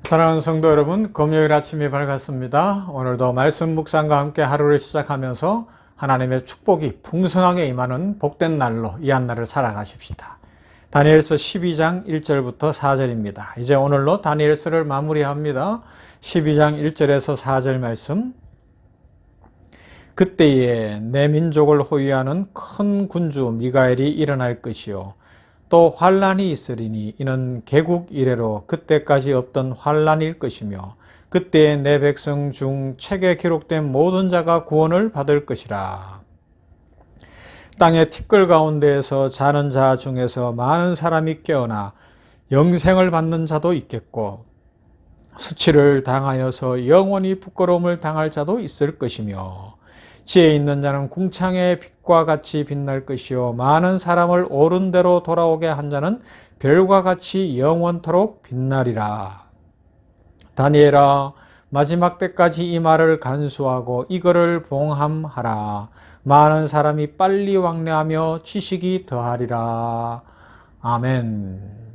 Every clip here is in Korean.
사랑하는 성도 여러분, 금요일 아침이 밝았습니다. 오늘도 말씀 묵상과 함께 하루를 시작하면서 하나님의 축복이 풍성하게 임하는 복된 날로 이 한 날을 살아가십시다. 다니엘서 12장 1절부터 4절입니다. 이제 오늘로 다니엘서를 마무리합니다. 12장 1절에서 4절 말씀. 그때에 내 민족을 호위하는 큰 군주 미가엘이 일어날 것이요 또 환란이 있으리니 이는 개국 이래로 그때까지 없던 환란일 것이며 그때에 내 백성 중 책에 기록된 모든 자가 구원을 받을 것이라. 땅의 티끌 가운데에서 자는 자 중에서 많은 사람이 깨어나 영생을 받는 자도 있겠고 수치를 당하여서 영원히 부끄러움을 당할 자도 있을 것이며 지혜 있는 자는 궁창의 빛과 같이 빛날 것이요 많은 사람을 옳은 대로 돌아오게 한 자는 별과 같이 영원토록 빛나리라. 다니엘아, 마지막 때까지 이 말을 간수하고 이거를 봉함하라. 많은 사람이 빨리 왕래하며 지식이 더하리라. 아멘.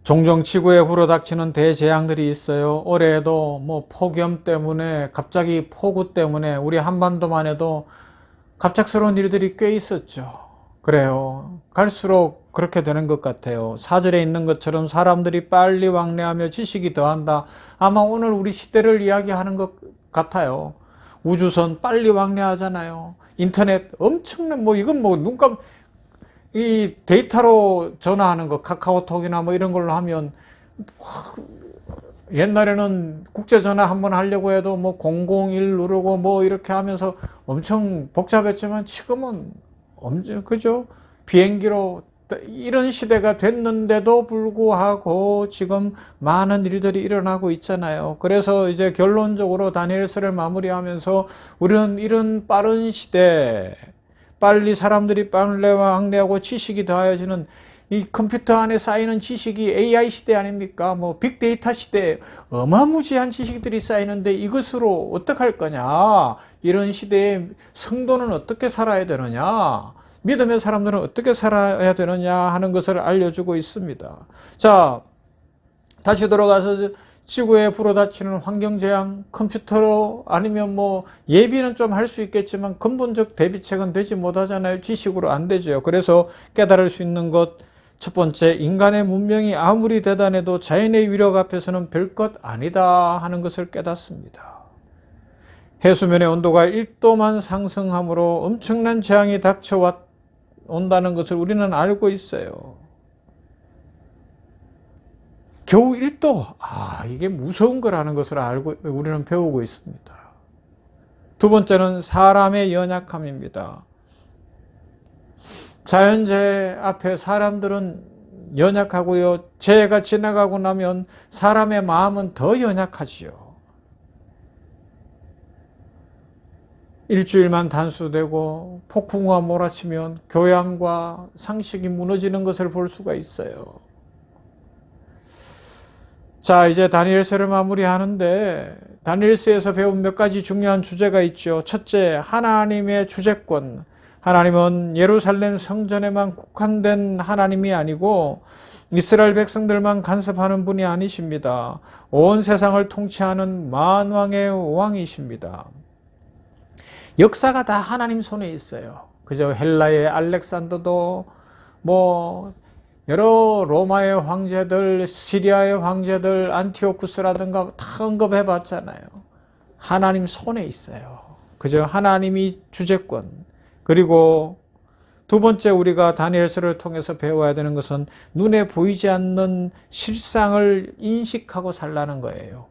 종종 지구에 후러닥치는 대재앙들이 있어요. 올해에도 폭염 때문에 갑자기 폭우 때문에 우리 한반도만 해도 갑작스러운 일들이 꽤 있었죠. 그래요. 갈수록 그렇게 되는 것 같아요. 사절에 있는 것처럼 사람들이 빨리 왕래하며 지식이 더한다. 아마 오늘 우리 시대를 이야기하는 것 같아요. 우주선 빨리 왕래하잖아요. 인터넷 엄청난 이건 이 데이터로 전화하는 거 카카오톡이나 이런 걸로 하면 옛날에는 국제전화 한번 하려고 해도 001 누르고 이렇게 하면서 엄청 복잡했지만 지금은 그죠? 비행기로 이런 시대가 됐는데도 불구하고 지금 많은 일들이 일어나고 있잖아요. 그래서 이제 결론적으로 다니엘서를 마무리하면서 우리는 이런 빠른 시대 빨리 사람들이 빨리 왕래하고 지식이 더하여지는 이 컴퓨터 안에 쌓이는 지식이 AI 시대 아닙니까? 빅데이터 시대에 어마무지한 지식들이 쌓이는데 이것으로 어떻게 할 거냐? 이런 시대에 성도는 어떻게 살아야 되느냐? 믿음의 사람들은 어떻게 살아야 되느냐 하는 것을 알려주고 있습니다. 자, 다시 돌아가서 지구에 불어닥치는 환경재앙, 컴퓨터로 아니면 예비는 좀 할 수 있겠지만 근본적 대비책은 되지 못하잖아요. 지식으로 안 되죠. 그래서 깨달을 수 있는 것, 첫 번째, 인간의 문명이 아무리 대단해도 자연의 위력 앞에서는 별것 아니다 하는 것을 깨닫습니다. 해수면의 온도가 1도만 상승함으로 엄청난 재앙이 닥쳐온다는 것을 우리는 알고 있어요. 겨우 1도, 이게 무서운 거라는 것을 알고 우리는 배우고 있습니다. 두 번째는 사람의 연약함입니다. 자연재해 앞에 사람들은 연약하고요. 재해가 지나가고 나면 사람의 마음은 더 연약하지요. 일주일만 단수되고 폭풍우가 몰아치면 교양과 상식이 무너지는 것을 볼 수가 있어요. 자, 이제 다니엘서를 마무리하는데 다니엘서에서 배운 몇 가지 중요한 주제가 있죠. 첫째, 하나님의 주재권. 하나님은 예루살렘 성전에만 국한된 하나님이 아니고 이스라엘 백성들만 간섭하는 분이 아니십니다. 온 세상을 통치하는 만왕의 왕이십니다. 역사가 다 하나님 손에 있어요. 그죠? 헬라의 알렉산더도 여러 로마의 황제들, 시리아의 황제들, 안티오쿠스라든가 다 언급해 봤잖아요. 하나님 손에 있어요. 그죠? 하나님이 주재권. 그리고 두 번째 우리가 다니엘서를 통해서 배워야 되는 것은 눈에 보이지 않는 실상을 인식하고 살라는 거예요.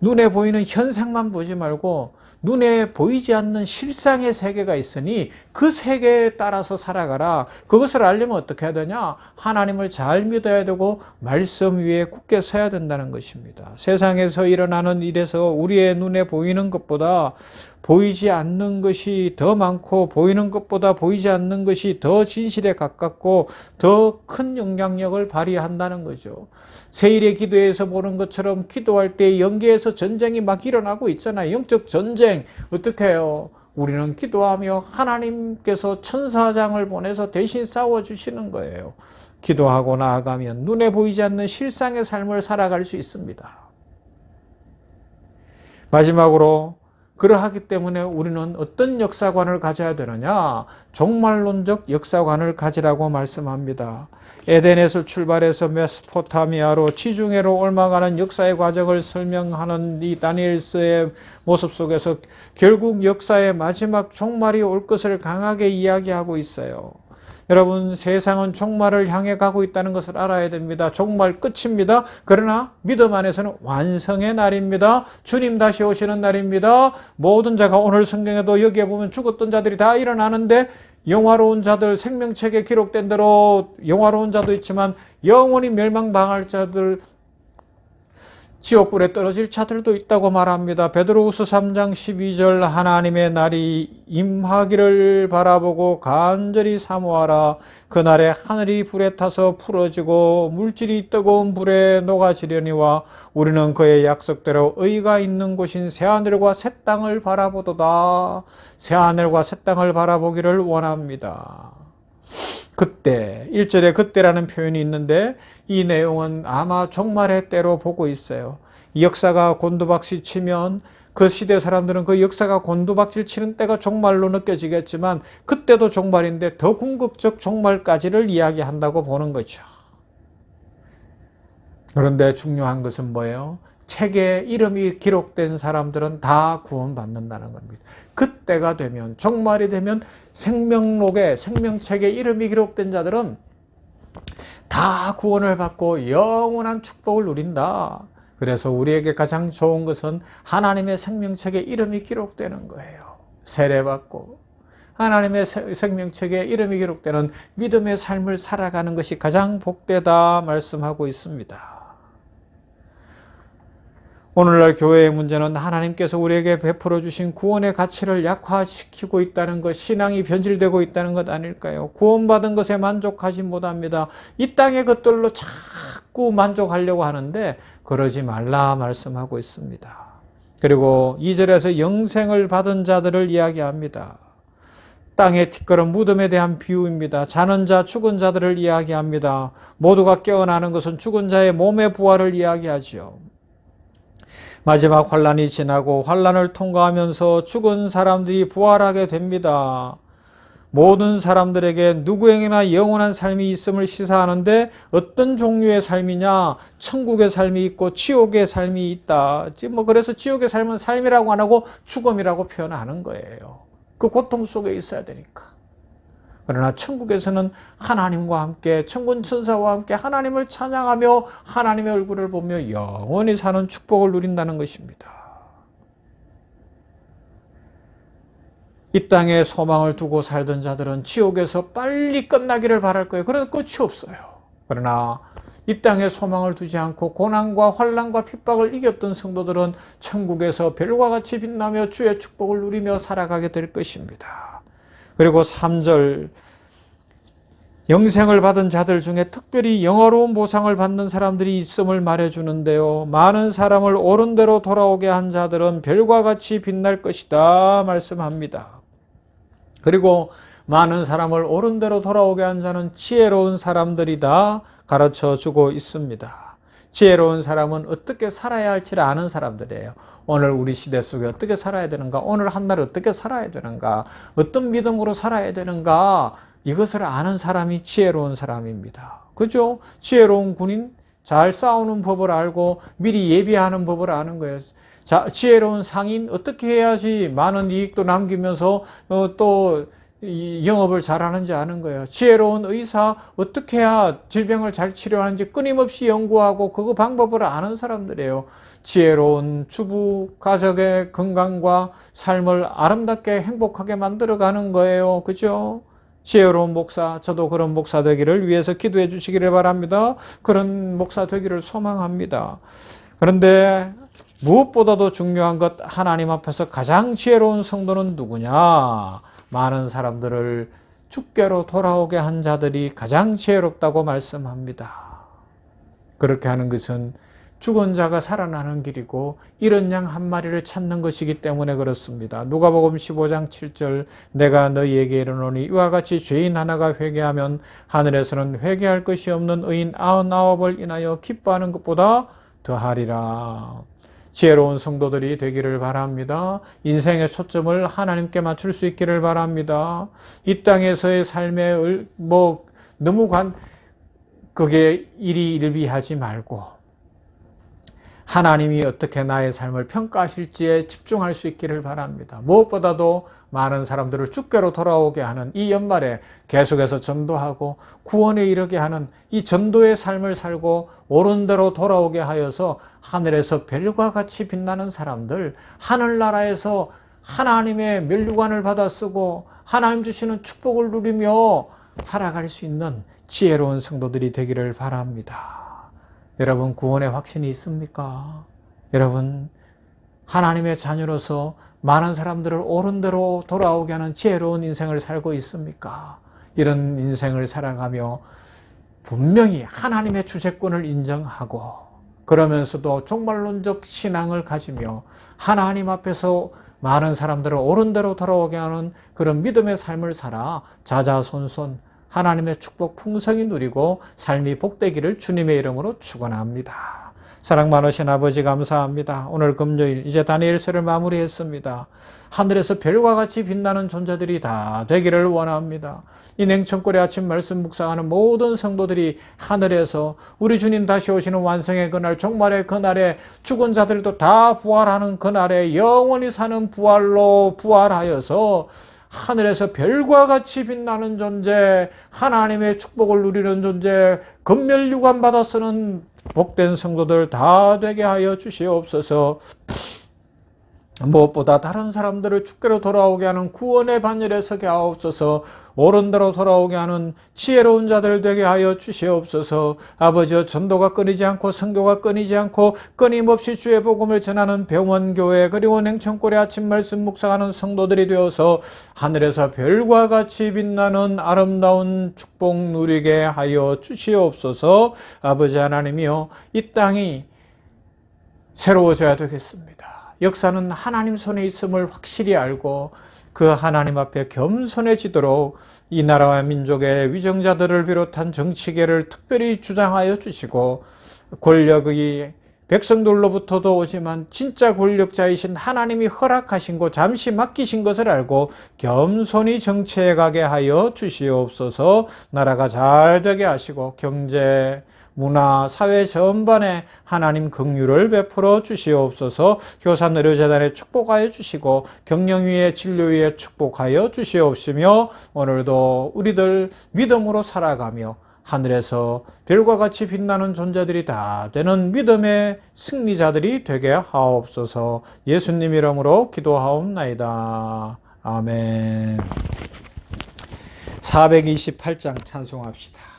눈에 보이는 현상만 보지 말고 눈에 보이지 않는 실상의 세계가 있으니 그 세계에 따라서 살아가라. 그것을 알려면 어떻게 해야 되냐? 하나님을 잘 믿어야 되고 말씀 위에 굳게 서야 된다는 것입니다. 세상에서 일어나는 일에서 우리의 눈에 보이는 것보다 보이지 않는 것이 더 많고 보이는 것보다 보이지 않는 것이 더 진실에 가깝고 더 큰 영향력을 발휘한다는 거죠. 세일의 기도에서 보는 것처럼 기도할 때 영계에서 전쟁이 막 일어나고 있잖아요. 영적 전쟁. 어떻게 해요? 우리는 기도하며 하나님께서 천사장을 보내서 대신 싸워주시는 거예요. 기도하고 나아가면 눈에 보이지 않는 실상의 삶을 살아갈 수 있습니다. 마지막으로 그러하기 때문에 우리는 어떤 역사관을 가져야 되느냐? 종말론적 역사관을 가지라고 말씀합니다. 에덴에서 출발해서 메소포타미아로 지중해로 옮아가는 역사의 과정을 설명하는 이 다니엘서의 모습 속에서 결국 역사의 마지막 종말이 올 것을 강하게 이야기하고 있어요. 여러분, 세상은 종말을 향해 가고 있다는 것을 알아야 됩니다. 종말 끝입니다. 그러나 믿음 안에서는 완성의 날입니다. 주님 다시 오시는 날입니다. 모든 자가 오늘 성경에도 여기에 보면 죽었던 자들이 다 일어나는데 영화로운 자들, 생명책에 기록된 대로 영화로운 자도 있지만 영원히 멸망당할 자들, 지옥불에 떨어질 자들도 있다고 말합니다. 베드로후서 3장 12절 하나님의 날이 임하기를 바라보고 간절히 사모하라. 그날에 하늘이 불에 타서 풀어지고 물질이 뜨거운 불에 녹아지려니와 우리는 그의 약속대로 의가 있는 곳인 새하늘과 새 땅을 바라보도다. 새하늘과 새 땅을 바라보기를 원합니다. 그때, 1절에 그때라는 표현이 있는데 이 내용은 아마 종말의 때로 보고 있어요. 역사가 곤두박질 치면 그 시대 사람들은 그 역사가 곤두박질 치는 때가 종말로 느껴지겠지만 그때도 종말인데 더 궁극적 종말까지를 이야기한다고 보는 거죠. 그런데 중요한 것은 뭐예요? 책에 이름이 기록된 사람들은 다 구원받는다는 겁니다. 그때가 되면, 종말이 되면 생명록에, 생명책에 이름이 기록된 자들은 다 구원을 받고 영원한 축복을 누린다. 그래서 우리에게 가장 좋은 것은 하나님의 생명책에 이름이 기록되는 거예요. 세례받고 하나님의 생명책에 이름이 기록되는 믿음의 삶을 살아가는 것이 가장 복되다 말씀하고 있습니다. 오늘날 교회의 문제는 하나님께서 우리에게 베풀어 주신 구원의 가치를 약화시키고 있다는 것, 신앙이 변질되고 있다는 것 아닐까요? 구원받은 것에 만족하지 못합니다. 이 땅의 것들로 자꾸 만족하려고 하는데 그러지 말라 말씀하고 있습니다. 그리고 2절에서 영생을 받은 자들을 이야기합니다. 땅의 티끌은 무덤에 대한 비유입니다. 자는 자, 죽은 자들을 이야기합니다. 모두가 깨어나는 것은 죽은 자의 몸의 부활을 이야기하지요. 마지막 환란이 지나고 환란을 통과하면서 죽은 사람들이 부활하게 됩니다. 모든 사람들에게 누구에게나 영원한 삶이 있음을 시사하는데 어떤 종류의 삶이냐? 천국의 삶이 있고 지옥의 삶이 있다. 그래서 지옥의 삶은 삶이라고 안 하고 죽음이라고 표현하는 거예요. 그 고통 속에 있어야 되니까. 그러나 천국에서는 하나님과 함께, 천군 천사와 함께 하나님을 찬양하며 하나님의 얼굴을 보며 영원히 사는 축복을 누린다는 것입니다. 이 땅에 소망을 두고 살던 자들은 지옥에서 빨리 끝나기를 바랄 거예요. 그래서 끝이 없어요. 그러나 이 땅에 소망을 두지 않고 고난과 환난과 핍박을 이겼던 성도들은 천국에서 별과 같이 빛나며 주의 축복을 누리며 살아가게 될 것입니다. 그리고 3절, 영생을 받은 자들 중에 특별히 영화로운 보상을 받는 사람들이 있음을 말해주는데요. 많은 사람을 옳은 대로 돌아오게 한 자들은 별과 같이 빛날 것이다 말씀합니다. 그리고 많은 사람을 옳은 대로 돌아오게 한 자는 지혜로운 사람들이다 가르쳐주고 있습니다. 지혜로운 사람은 어떻게 살아야 할지를 아는 사람들이에요. 오늘 우리 시대 속에 어떻게 살아야 되는가, 오늘 한 날 어떻게 살아야 되는가, 어떤 믿음으로 살아야 되는가, 이것을 아는 사람이 지혜로운 사람입니다. 그죠? 지혜로운 군인, 잘 싸우는 법을 알고 미리 예비하는 법을 아는 거예요. 지혜로운 상인, 어떻게 해야지 많은 이익도 남기면서 또 영업을 잘하는지 아는 거예요. 지혜로운 의사, 어떻게 해야 질병을 잘 치료하는지 끊임없이 연구하고 그 방법을 아는 사람들이에요. 지혜로운 주부, 가족의 건강과 삶을 아름답게 행복하게 만들어가는 거예요. 그죠? 지혜로운 목사, 저도 그런 목사 되기를 위해서 기도해 주시기를 바랍니다. 그런 목사 되기를 소망합니다. 그런데 무엇보다도 중요한 것, 하나님 앞에서 가장 지혜로운 성도는 누구냐? 많은 사람들을 주께로 돌아오게 한 자들이 가장 지혜롭다고 말씀합니다. 그렇게 하는 것은 죽은 자가 살아나는 길이고 잃은 양 한 마리를 찾는 것이기 때문에 그렇습니다. 누가복음 15장 7절 내가 너희에게 이르노니 이와 같이 죄인 하나가 회개하면 하늘에서는 회개할 것이 없는 의인 99을 인하여 기뻐하는 것보다 더하리라. 지혜로운 성도들이 되기를 바랍니다. 인생의 초점을 하나님께 맞출 수 있기를 바랍니다. 이 땅에서의 삶에 너무 그게 일희일비하지 말고 하나님이 어떻게 나의 삶을 평가하실지에 집중할 수 있기를 바랍니다. 무엇보다도 많은 사람들을 주께로 돌아오게 하는 이 연말에 계속해서 전도하고 구원에 이르게 하는 이 전도의 삶을 살고 옳은 대로 돌아오게 하여서 하늘에서 별과 같이 빛나는 사람들, 하늘나라에서 하나님의 면류관을 받아 쓰고 하나님 주시는 축복을 누리며 살아갈 수 있는 지혜로운 성도들이 되기를 바랍니다. 여러분 구원의 확신이 있습니까? 여러분 하나님의 자녀로서 많은 사람들을 옳은 대로 돌아오게 하는 지혜로운 인생을 살고 있습니까? 이런 인생을 살아가며 분명히 하나님의 주재권을 인정하고 그러면서도 종말론적 신앙을 가지며 하나님 앞에서 많은 사람들을 옳은 대로 돌아오게 하는 그런 믿음의 삶을 살아 자자손손 하나님의 축복 풍성히 누리고 삶이 복되기를 주님의 이름으로 축원합니다. 사랑 많으신 아버지 감사합니다. 오늘 금요일 이제 다니엘서를 마무리했습니다. 하늘에서 별과 같이 빛나는 존재들이 다 되기를 원합니다. 이 냉천골의 아침 말씀 묵상하는 모든 성도들이 하늘에서 우리 주님 다시 오시는 완성의 그날, 종말의 그날에 죽은 자들도 다 부활하는 그날에 영원히 사는 부활로 부활하여서 하늘에서 별과 같이 빛나는 존재, 하나님의 축복을 누리는 존재, 금멸유관 받아 쓰는 복된 성도들 다 되게 하여 주시옵소서. 무엇보다 다른 사람들을 주께로 돌아오게 하는 구원의 반열에 서게 하옵소서. 옳은 대로 돌아오게 하는 지혜로운 자들 되게 하여 주시옵소서. 아버지여 전도가 끊이지 않고 선교가 끊이지 않고 끊임없이 주의 복음을 전하는 병원교회 그리고 냉천골의 아침 말씀 묵상하는 성도들이 되어서 하늘에서 별과 같이 빛나는 아름다운 축복 누리게 하여 주시옵소서. 아버지 하나님이여 이 땅이 새로워져야 되겠습니다. 역사는 하나님 손에 있음을 확실히 알고 그 하나님 앞에 겸손해지도록 이 나라와 민족의 위정자들을 비롯한 정치계를 특별히 주장하여 주시고 권력의 백성들로부터도 오지만 진짜 권력자이신 하나님이 허락하신 것 잠시 맡기신 것을 알고 겸손히 정치해 가게 하여 주시옵소서. 나라가 잘 되게 하시고 경제 문화, 사회 전반에 하나님 긍휼을 베풀어 주시옵소서. 효산의료재단에 축복하여 주시고 경영위에 진료위에 축복하여 주시옵시며 오늘도 우리들 믿음으로 살아가며 하늘에서 별과 같이 빛나는 존재들이 다 되는 믿음의 승리자들이 되게 하옵소서. 예수님 이름으로 기도하옵나이다. 아멘. 428장 찬송합시다.